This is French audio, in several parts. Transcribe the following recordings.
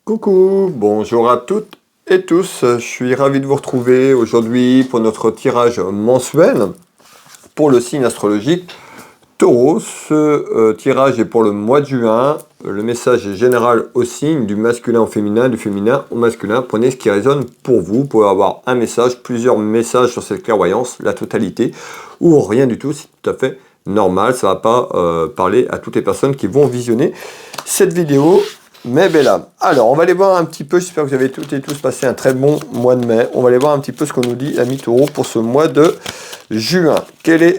Coucou, bonjour à toutes et tous, je suis ravi de vous retrouver aujourd'hui pour notre tirage mensuel pour le signe astrologique Taureau. Ce tirage est pour le mois de juin, le message est général au signe, du masculin au féminin, du féminin au masculin. Prenez ce qui résonne pour vous, vous pouvez avoir un message, plusieurs messages sur cette clairvoyance, la totalité, ou rien du tout, c'est tout à fait normal, ça ne va pas parler à toutes les personnes qui vont visionner cette vidéo. Mais bella. Alors, on va aller voir un petit peu, j'espère que vous avez toutes et tous passé un très bon mois de mai. On va aller voir un petit peu ce qu'on nous dit, amis taureaux, pour ce mois de juin. Quel est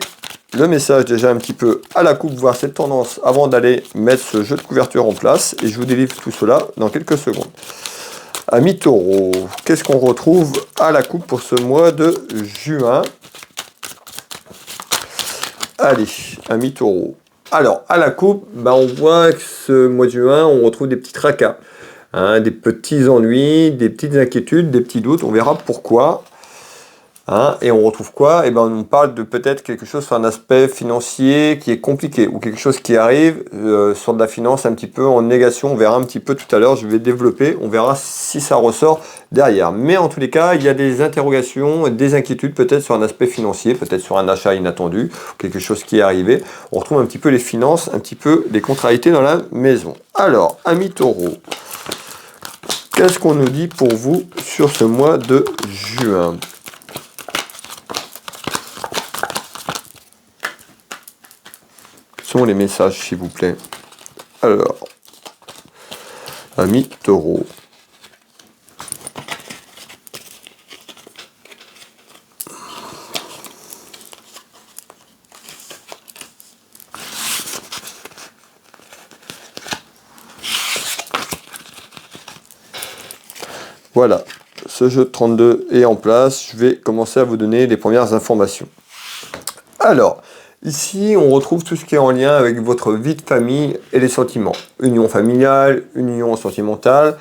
le message déjà un petit peu à la coupe, voir cette tendance avant d'aller mettre ce jeu de couverture en place. Et je vous délivre tout cela dans quelques secondes. Amis taureaux, qu'est-ce qu'on retrouve à la coupe pour ce mois de juin? Allez, amis taureaux. Alors, à la coupe, on voit que ce mois de juin, on retrouve des petits tracas, hein, des petits ennuis, des petites inquiétudes, des petits doutes. On verra pourquoi. Hein, et on retrouve quoi? On nous parle de peut-être quelque chose sur un aspect financier qui est compliqué, ou quelque chose qui arrive sur de la finance un petit peu en négation. On verra un petit peu tout à l'heure, je vais développer, on verra si ça ressort derrière. Mais en tous les cas, il y a des interrogations, des inquiétudes peut-être sur un aspect financier, peut-être sur un achat inattendu, quelque chose qui est arrivé. On retrouve un petit peu les finances, un petit peu les contrariétés dans la maison. Alors, amis taureaux, qu'est-ce qu'on nous dit pour vous sur ce mois de juin? Sont les messages, s'il vous plaît. Alors, amis taureaux. Voilà, ce jeu de 32 est en place. Je vais commencer à vous donner les premières informations. Alors, ici, on retrouve tout ce qui est en lien avec votre vie de famille et les sentiments. Union familiale, union sentimentale.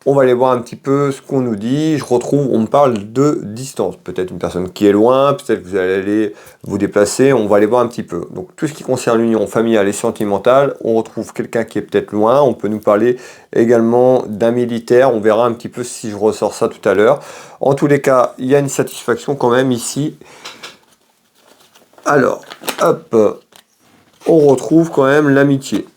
On va aller voir un petit peu ce qu'on nous dit. On me parle de distance. Peut-être une personne qui est loin, peut-être que vous allez aller vous déplacer. On va aller voir un petit peu. Donc, tout ce qui concerne l'union familiale et sentimentale, on retrouve quelqu'un qui est peut-être loin. On peut nous parler également d'un militaire. On verra un petit peu si je ressors ça tout à l'heure. En tous les cas, il y a une satisfaction quand même ici. Alors, hop, on retrouve quand même l'amitié.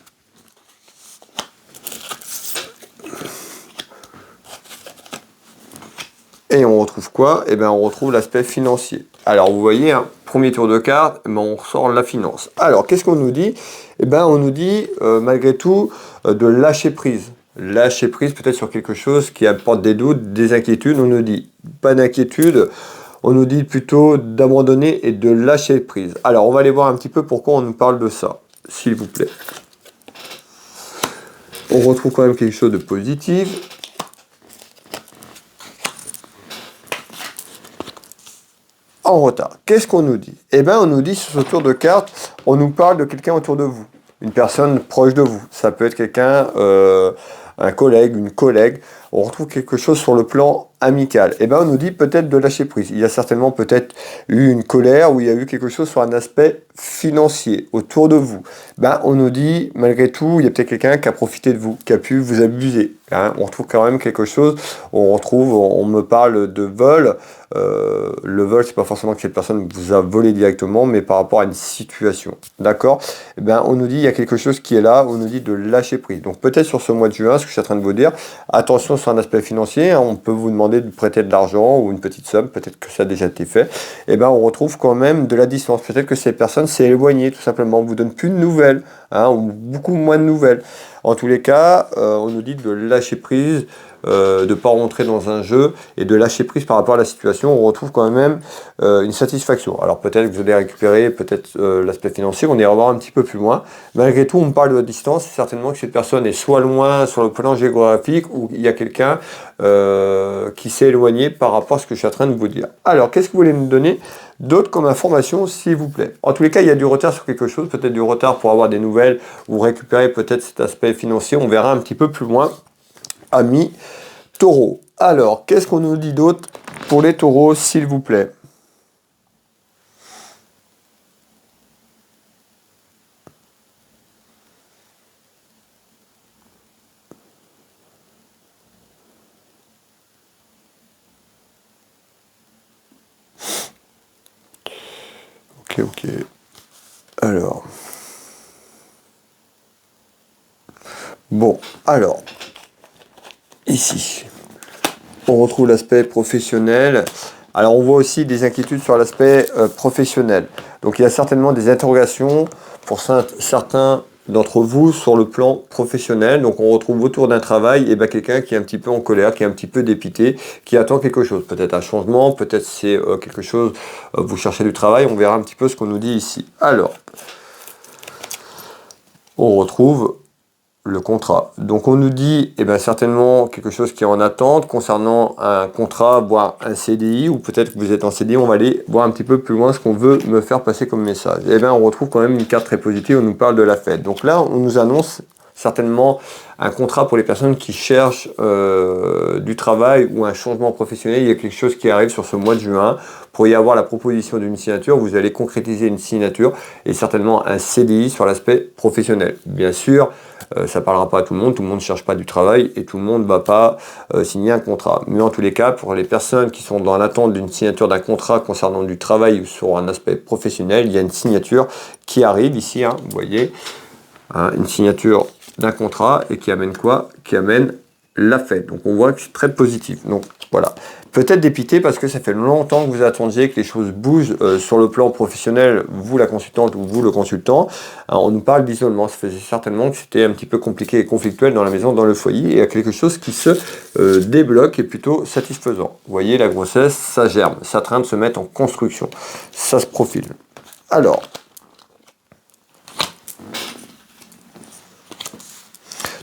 Et on retrouve quoi? On retrouve l'aspect financier. Alors, vous voyez, premier tour de carte, on ressort la finance. Alors, qu'est-ce qu'on nous dit? On nous dit, malgré tout, de lâcher prise. Lâcher prise peut-être sur quelque chose qui apporte des doutes, des inquiétudes. On nous dit, pas d'inquiétude. On nous dit plutôt d'abandonner et de lâcher prise. Alors, on va aller voir un petit peu pourquoi on nous parle de ça, s'il vous plaît. On retrouve quand même quelque chose de positif. En retard. Qu'est-ce qu'on nous dit? On nous dit sur ce tour de carte, on nous parle de quelqu'un autour de vous. Une personne proche de vous. Ça peut être quelqu'un, un collègue, une collègue. On retrouve quelque chose sur le plan amical. On nous dit peut-être de lâcher prise. Il y a certainement peut-être eu une colère ou il y a eu quelque chose sur un aspect financier autour de vous. On nous dit, malgré tout, il y a peut-être quelqu'un qui a profité de vous, qui a pu vous abuser. Hein. On retrouve quand même quelque chose. On me parle de vol. Le vol, c'est pas forcément que cette personne vous a volé directement, mais par rapport à une situation. D'accord? On nous dit il y a quelque chose qui est là, on nous dit de lâcher prise. Donc peut-être sur ce mois de juin, ce que je suis en train de vous dire, attention sur un aspect financier, hein, on peut vous demander de prêter de l'argent ou une petite somme, peut-être que ça a déjà été fait. On retrouve quand même de la distance. Peut-être que cette personne s'est éloignée tout simplement, on vous donne plus de nouvelles, hein, ou beaucoup moins de nouvelles. En tous les cas, on nous dit de lâcher prise, de ne pas rentrer dans un jeu et de lâcher prise par rapport à la situation. On retrouve quand même une satisfaction. Alors peut-être que vous allez récupérer peut-être l'aspect financier, on ira voir un petit peu plus loin. Malgré tout, on me parle de la distance, c'est certainement que cette personne est soit loin sur le plan géographique ou il y a quelqu'un qui s'est éloigné par rapport à ce que je suis en train de vous dire. Alors, qu'est-ce que vous voulez me donner d'autres comme information, s'il vous plaît? En tous les cas, il y a du retard sur quelque chose, peut-être du retard pour avoir des nouvelles ou récupérer peut-être cet aspect financier. On verra un petit peu plus loin. Amis taureaux. Alors, qu'est-ce qu'on nous dit d'autre pour les taureaux, s'il vous plaît? ok. Alors. Bon, alors. Ici. On retrouve l'aspect professionnel. Alors on voit aussi des inquiétudes sur l'aspect professionnel. Donc il y a certainement des interrogations pour certains d'entre vous sur le plan professionnel. Donc on retrouve autour d'un travail quelqu'un qui est un petit peu en colère, qui est un petit peu dépité, qui attend quelque chose. Peut-être un changement, peut-être c'est quelque chose, vous cherchez du travail, on verra un petit peu ce qu'on nous dit ici. Alors, on retrouve le contrat. Donc on nous dit certainement quelque chose qui est en attente concernant un contrat, voire un CDI, ou peut-être que vous êtes en CDI, on va aller voir un petit peu plus loin ce qu'on veut me faire passer comme message. On retrouve quand même une carte très positive, on nous parle de la fête. Donc là, on nous annonce certainement un contrat pour les personnes qui cherchent du travail ou un changement professionnel. Il y a quelque chose qui arrive sur ce mois de juin. Pour y avoir la proposition d'une signature, vous allez concrétiser une signature et certainement un CDI sur l'aspect professionnel. Bien sûr, ça ne parlera pas à tout le monde ne cherche pas du travail et tout le monde ne va pas signer un contrat. Mais en tous les cas, pour les personnes qui sont dans l'attente d'une signature d'un contrat concernant du travail ou sur un aspect professionnel, il y a une signature qui arrive ici, vous voyez, une signature d'un contrat et qui amène quoi? Qui amène la fête. Donc on voit que c'est très positif. Donc voilà. Peut-être dépité parce que ça fait longtemps que vous attendiez que les choses bougent sur le plan professionnel, vous la consultante ou vous le consultant. Alors, on nous parle d'isolement, ça faisait certainement que c'était un petit peu compliqué et conflictuel dans la maison, dans le foyer, et il y a quelque chose qui se débloque et plutôt satisfaisant. Vous voyez, la grossesse, ça germe, ça est en train de se mettre en construction, ça se profile. Alors,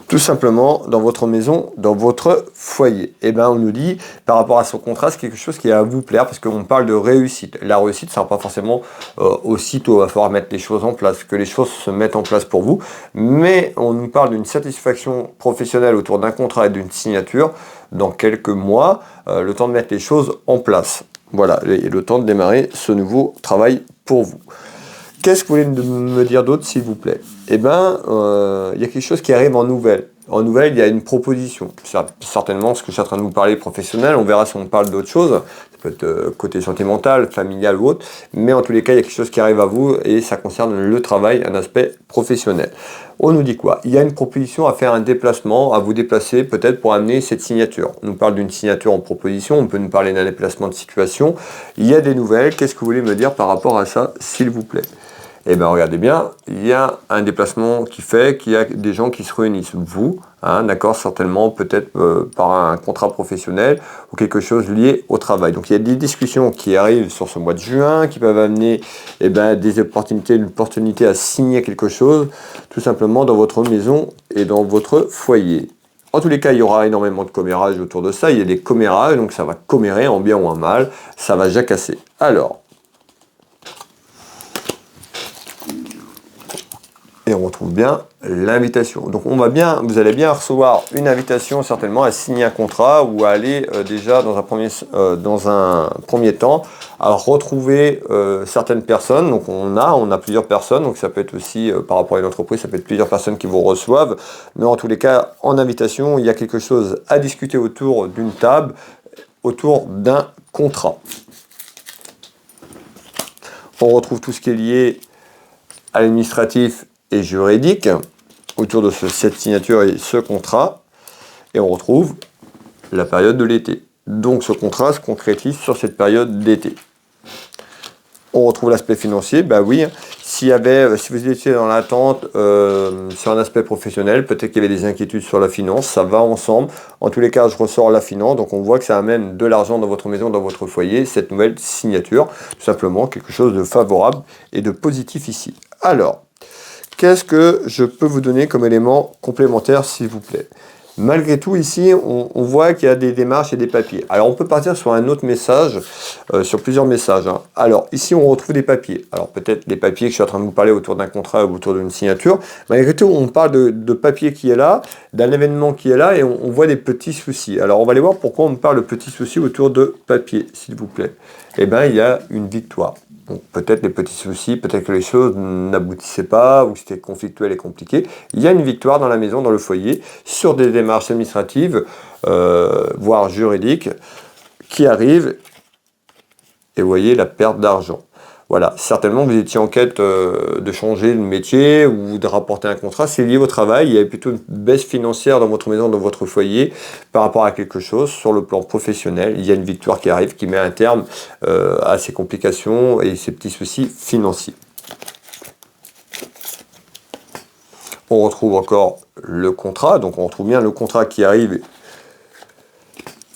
tout simplement dans votre maison, dans votre foyer. On nous dit, par rapport à ce contrat, c'est quelque chose qui va vous plaire, parce qu'on parle de réussite. La réussite, ça ne sera pas forcément aussitôt, il va falloir mettre les choses en place, que les choses se mettent en place pour vous, mais on nous parle d'une satisfaction professionnelle autour d'un contrat et d'une signature dans quelques mois, le temps de mettre les choses en place. Voilà, et le temps de démarrer ce nouveau travail pour vous. Qu'est-ce que vous voulez me dire d'autre, s'il vous plaît? Il y a quelque chose qui arrive en nouvelle. En nouvelle, il y a une proposition. Certainement, ce que je suis en train de vous parler professionnel, on verra si on parle d'autre chose. Ça peut être côté sentimental, familial ou autre. Mais en tous les cas, il y a quelque chose qui arrive à vous et ça concerne le travail, un aspect professionnel. On nous dit quoi? Il y a une proposition à faire un déplacement, à vous déplacer peut-être pour amener cette signature. On nous parle d'une signature en proposition, on peut nous parler d'un déplacement de situation. Il y a des nouvelles. Qu'est-ce que vous voulez me dire par rapport à ça, s'il vous plaît? Regardez bien, il y a un déplacement qui fait qu'il y a des gens qui se réunissent. Vous, d'accord, certainement peut-être par un contrat professionnel ou quelque chose lié au travail. Donc il y a des discussions qui arrivent sur ce mois de juin qui peuvent amener des opportunités, une opportunité à signer quelque chose tout simplement dans votre maison et dans votre foyer. En tous les cas, il y aura énormément de commérage autour de ça. Il y a des commérages, donc ça va commérer en bien ou en mal, ça va jacasser. Alors, et on retrouve bien l'invitation. Donc vous allez bien recevoir une invitation certainement à signer un contrat ou à aller déjà dans un premier temps à retrouver certaines personnes. Donc on a plusieurs personnes, donc ça peut être aussi par rapport à une entreprise, ça peut être plusieurs personnes qui vous reçoivent. Mais en tous les cas, en invitation, il y a quelque chose à discuter autour d'une table, autour d'un contrat. On retrouve tout ce qui est lié à l'administratif et juridique autour de cette signature et ce contrat, et on retrouve la période de l'été. Donc ce contrat se concrétise sur cette période d'été. On retrouve l'aspect financier, oui, si vous étiez dans l'attente sur un aspect professionnel, peut-être qu'il y avait des inquiétudes sur la finance, ça va ensemble. En tous les cas, je ressors la finance, donc on voit que ça amène de l'argent dans votre maison, dans votre foyer, cette nouvelle signature, tout simplement quelque chose de favorable et de positif ici. Alors, qu'est-ce que je peux vous donner comme élément complémentaire, s'il vous plaît? Malgré tout, ici, on voit qu'il y a des démarches et des papiers. Alors, on peut partir sur un autre message, sur plusieurs messages. Alors, ici, on retrouve des papiers. Alors, peut-être les papiers que je suis en train de vous parler autour d'un contrat ou autour d'une signature. Malgré tout, on parle de papier qui est là, d'un événement qui est là, et on voit des petits soucis. Alors, on va aller voir pourquoi on me parle de petits soucis autour de papier, s'il vous plaît. Il y a une victoire. Donc peut-être les petits soucis, peut-être que les choses n'aboutissaient pas ou que c'était conflictuel et compliqué. Il y a une victoire dans la maison, dans le foyer, sur des démarches administratives, voire juridiques, qui arrivent. Et vous voyez la perte d'argent. Voilà, certainement vous étiez en quête de changer de métier ou de rapporter un contrat, c'est lié au travail, il y a plutôt une baisse financière dans votre maison, dans votre foyer, par rapport à quelque chose sur le plan professionnel. Il y a une victoire qui arrive, qui met un terme à ces complications et ces petits soucis financiers. On retrouve encore le contrat, donc on retrouve bien le contrat qui arrive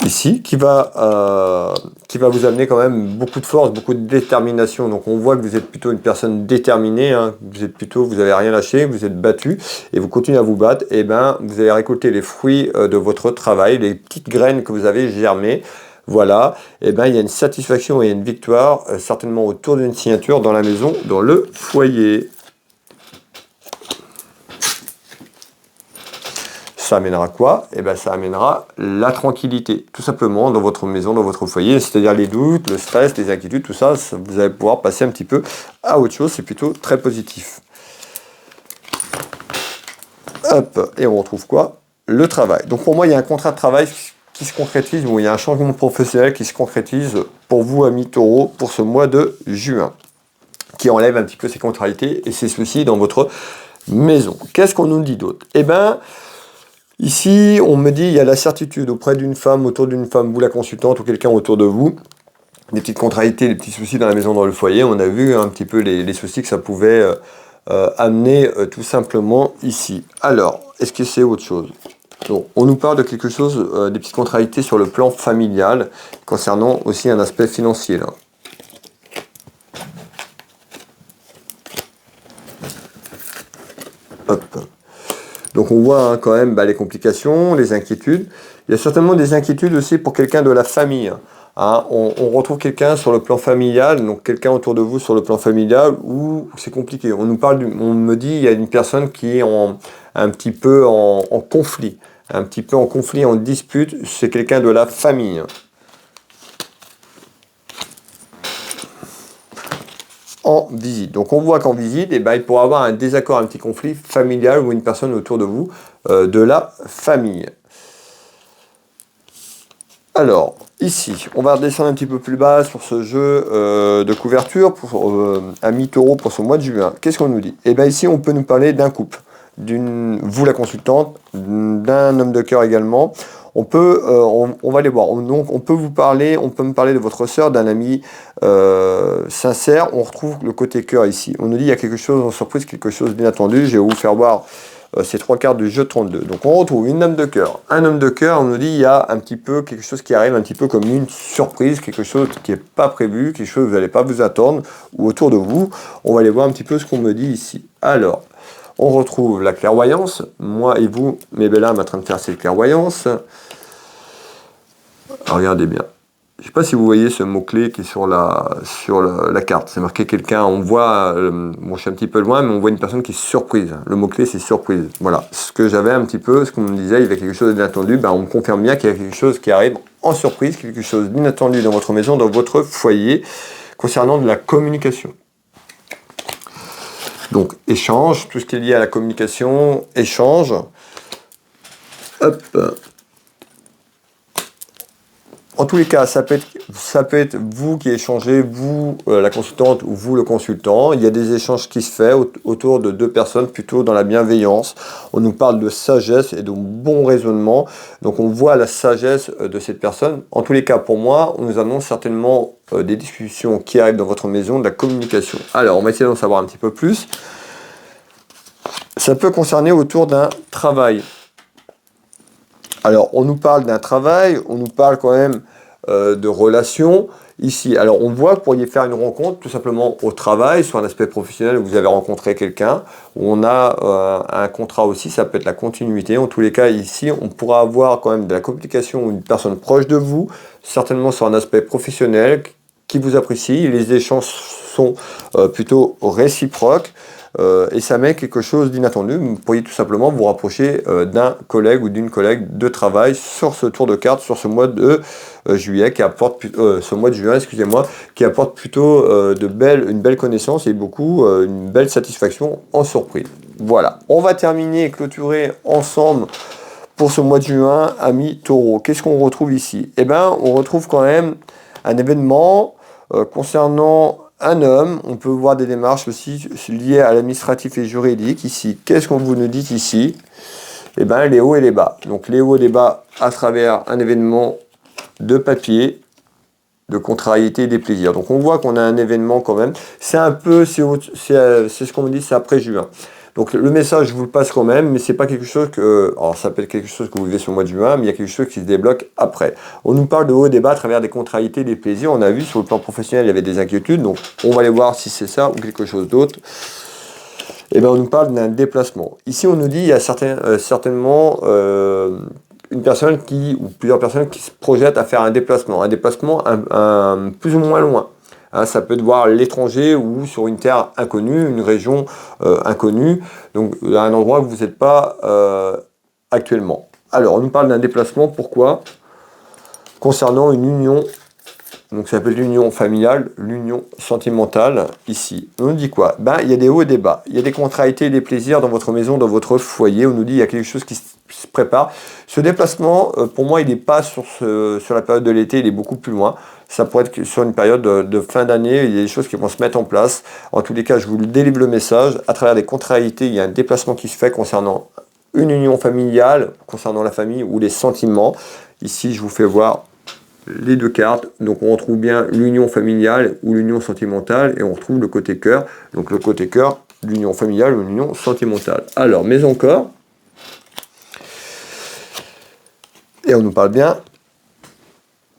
ici, qui va vous amener quand même beaucoup de force, beaucoup de détermination. Donc on voit que vous êtes plutôt une personne déterminée, hein. Vous n'avez rien lâché, vous êtes battu et vous continuez à vous battre. Et ben vous allez récolter les fruits de votre travail, les petites graines que vous avez germées. Voilà, et ben il y a une satisfaction et une victoire, certainement autour d'une signature dans la maison, dans le foyer. Ça amènera quoi? Eh bien, ça amènera la tranquillité, tout simplement, dans votre maison, dans votre foyer, c'est-à-dire les doutes, le stress, les inquiétudes, tout ça, vous allez pouvoir passer un petit peu à autre chose, c'est plutôt très positif. Hop, et on retrouve quoi? Le travail. Donc pour moi, il y a un contrat de travail qui se concrétise, ou il y a un changement professionnel qui se concrétise pour vous, amis taureaux, pour ce mois de juin, qui enlève un petit peu ces contrariétés et ces soucis dans votre maison. Qu'est-ce qu'on nous dit d'autre? Eh bien, ici, on me dit il y a la certitude auprès d'une femme, autour d'une femme, vous la consultante ou quelqu'un autour de vous, des petites contrariétés, des petits soucis dans la maison, dans le foyer. On a vu un petit peu les soucis que ça pouvait amener tout simplement ici. Alors, est-ce que c'est autre chose? Donc, on nous parle de quelque chose, des petites contrariétés sur le plan familial, concernant aussi un aspect financier là. Hop. Donc on voit hein, quand même les complications, les inquiétudes. Il y a certainement des inquiétudes aussi pour quelqu'un de la famille. Hein. On retrouve quelqu'un sur le plan familial, donc quelqu'un autour de vous sur le plan familial où c'est compliqué. On me dit il y a une personne qui est un petit peu en conflit, en dispute. C'est quelqu'un de la famille. En visite. Donc on voit qu'en visite, eh ben, il pourra avoir un désaccord, un petit conflit familial ou une personne autour de vous, de la famille. Alors, ici, on va redescendre un petit peu plus bas sur ce jeu de couverture pour amis taureau pour ce mois de juin. Qu'est-ce qu'on nous dit? Eh bien ici, on peut nous parler d'un couple, vous la consultante, d'un homme de cœur également. On va les voir. Donc, on peut me parler de votre sœur, d'un ami sincère. On retrouve le côté cœur ici. On nous dit il y a quelque chose en surprise, quelque chose d'inattendu. Je vais vous faire voir ces 3 cartes du jeu 32. Donc, on retrouve une dame de cœur. Un homme de cœur, on nous dit il y a un petit peu quelque chose qui arrive, un petit peu comme une surprise, quelque chose qui n'est pas prévu, quelque chose que vous n'allez pas vous attendre, ou autour de vous. On va aller voir un petit peu ce qu'on me dit ici. Alors, on retrouve la clairvoyance. Moi et vous, mes belles âmes, en train de faire cette clairvoyance. Regardez bien. Je ne sais pas si vous voyez ce mot-clé qui est sur la carte. C'est marqué quelqu'un, on voit, bon je suis un petit peu loin, mais on voit une personne qui est surprise. Le mot-clé c'est surprise. Voilà. Ce que j'avais un petit peu, ce qu'on me disait, il y avait quelque chose d'inattendu, on me confirme bien qu'il y a quelque chose qui arrive en surprise, quelque chose d'inattendu dans votre maison, dans votre foyer, concernant de la communication. Donc échange, tout ce qui est lié à la communication, échange. Hop. En tous les cas, ça peut être vous qui échangez, vous la consultante ou vous le consultant. Il y a des échanges qui se font autour de 2 personnes, plutôt dans la bienveillance. On nous parle de sagesse et de bon raisonnement. Donc on voit la sagesse de cette personne. En tous les cas, pour moi, on nous annonce certainement des discussions qui arrivent dans votre maison, de la communication. Alors, on va essayer d'en savoir un petit peu plus. Ça peut concerner autour d'un travail. Alors, on nous parle d'un travail, on nous parle quand même de relations ici. Alors, on voit que vous pourriez faire une rencontre tout simplement au travail, sur un aspect professionnel où vous avez rencontré quelqu'un. On a un contrat aussi, ça peut être la continuité. En tous les cas, ici, on pourra avoir quand même de la communication ou une personne proche de vous, certainement sur un aspect professionnel qui vous apprécie. Les échanges sont plutôt réciproques. Et ça met quelque chose d'inattendu. Vous pourriez tout simplement vous rapprocher d'un collègue ou d'une collègue de travail sur ce tour de carte, sur ce mois de juillet, ce mois de juin, excusez-moi, qui apporte plutôt une belle connaissance et une belle satisfaction en surprise. Voilà, on va terminer et clôturer ensemble pour ce mois de juin, amis taureaux. Qu'est-ce qu'on retrouve ici? Eh bien, on retrouve quand même un événement concernant un homme, on peut voir des démarches aussi liées à l'administratif et juridique. Ici, qu'est-ce qu'on vous nous dit ici? Eh bien, les hauts et les bas. Donc, les hauts et les bas à travers un événement de papier, de contrariété et des plaisirs. Donc, on voit qu'on a un événement quand même. C'est un peu, c'est ce qu'on me dit, c'est après juin. Donc, le message, je vous le passe quand même, mais c'est pas quelque chose que, alors ça peut être quelque chose que vous vivez sur le mois de juin, mais il y a quelque chose qui se débloque après. On nous parle de hauts et des bas à travers des contrariétés et des plaisirs. On a vu sur le plan professionnel, il y avait des inquiétudes. Donc, on va aller voir si c'est ça ou quelque chose d'autre. Eh bien, on nous parle d'un déplacement. Ici, on nous dit qu'il y a certainement une personne ou plusieurs personnes qui se projettent à faire un déplacement plus ou moins loin. Hein, ça peut être voir l'étranger ou sur une terre inconnue, une région inconnue, donc à un endroit où vous n'êtes pas actuellement. Alors, on nous parle d'un déplacement, pourquoi? Concernant une union. Donc ça s'appelle l'union familiale, l'union sentimentale, ici. On nous dit quoi? Ben, il y a des hauts et des bas. Il y a des contrariétés et des plaisirs dans votre maison, dans votre foyer. On nous dit qu'il y a quelque chose qui se prépare. Ce déplacement, pour moi, il n'est pas sur la période de l'été, il est beaucoup plus loin. Ça pourrait être sur une période de fin d'année, il y a des choses qui vont se mettre en place. En tous les cas, je vous délivre le message. À travers des contrariétés, il y a un déplacement qui se fait concernant une union familiale, concernant la famille ou les sentiments. Ici, je vous fais voir les deux cartes, donc on retrouve bien l'union familiale ou l'union sentimentale et on retrouve le côté cœur, donc le côté cœur, l'union familiale ou l'union sentimentale. Alors, mais encore, et on nous parle bien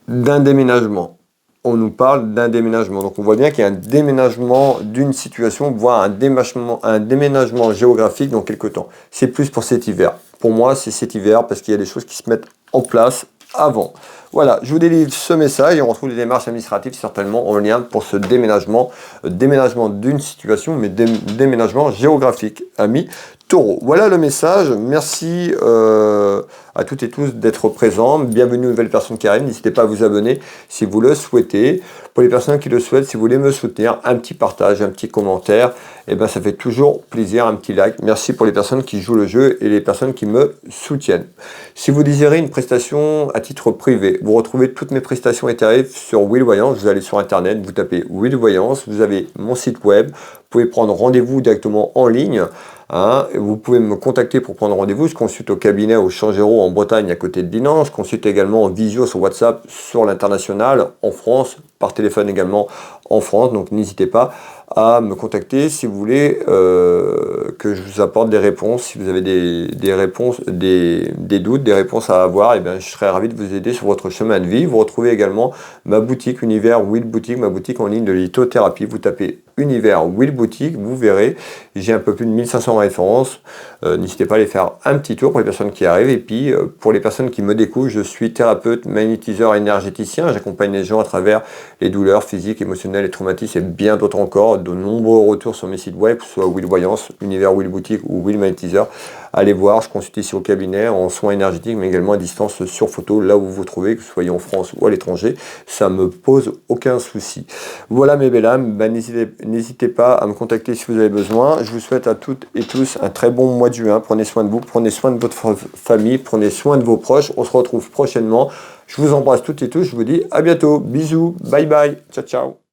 d'un déménagement. On nous parle d'un déménagement, donc on voit bien qu'il y a un déménagement d'une situation, voire un déménagement géographique dans quelques temps. C'est plus pour cet hiver. Pour moi, c'est cet hiver parce qu'il y a des choses qui se mettent en place avant. Voilà, je vous délivre ce message et on retrouve les démarches administratives certainement en lien pour ce déménagement d'une situation, mais déménagement géographique, amis Taureau. Voilà le message, merci à toutes et tous d'être présents, bienvenue aux nouvelles personnes qui arrivent, n'hésitez pas à vous abonner si vous le souhaitez. Pour les personnes qui le souhaitent, si vous voulez me soutenir, un petit partage, un petit commentaire, et ben ça fait toujours plaisir, un petit like. Merci pour les personnes qui jouent le jeu et les personnes qui me soutiennent. Si vous désirez une prestation à titre privé, vous retrouvez toutes mes prestations et tarifs sur Will Voyance. Vous allez sur internet, vous tapez Will Voyance, vous avez mon site web, vous pouvez prendre rendez-vous directement en ligne. Hein, vous pouvez me contacter pour prendre rendez-vous. Je consulte au cabinet au Changero en Bretagne à côté de Dinan. Je consulte également en visio sur WhatsApp sur l'international en France, par téléphone également en France. Donc n'hésitez pas à me contacter si vous voulez que je vous apporte des réponses. Si vous avez des réponses, des doutes, des réponses à avoir, et bien, je serai ravi de vous aider sur votre chemin de vie. Vous retrouvez également ma boutique Univers Will Boutique, ma boutique en ligne de lithothérapie. Vous tapez Univers Will Boutique, vous verrez, j'ai un peu plus de 1500 références. N'hésitez pas à aller faire un petit tour pour les personnes qui arrivent. Et puis, pour les personnes qui me découvrent, je suis thérapeute, magnétiseur, énergéticien. J'accompagne les gens à travers les douleurs physiques, émotionnelles, les traumatismes et bien d'autres encore. De nombreux retours sur mes sites web, soit Will Voyance, Univers Will Boutique ou Will Magnétiseur. Allez voir, je consulte ici au cabinet en soins énergétiques, mais également à distance sur photo, là où vous vous trouvez, que vous soyez en France ou à l'étranger. Ça me pose aucun souci. Voilà mes belles âmes, ben, n'hésitez pas à me contacter si vous avez besoin. Je vous souhaite à toutes et tous un très bon mois de juin. Prenez soin de vous, prenez soin de votre famille, prenez soin de vos proches. On se retrouve prochainement. Je vous embrasse toutes et tous. Je vous dis à bientôt. Bisous. Bye bye. Ciao, ciao.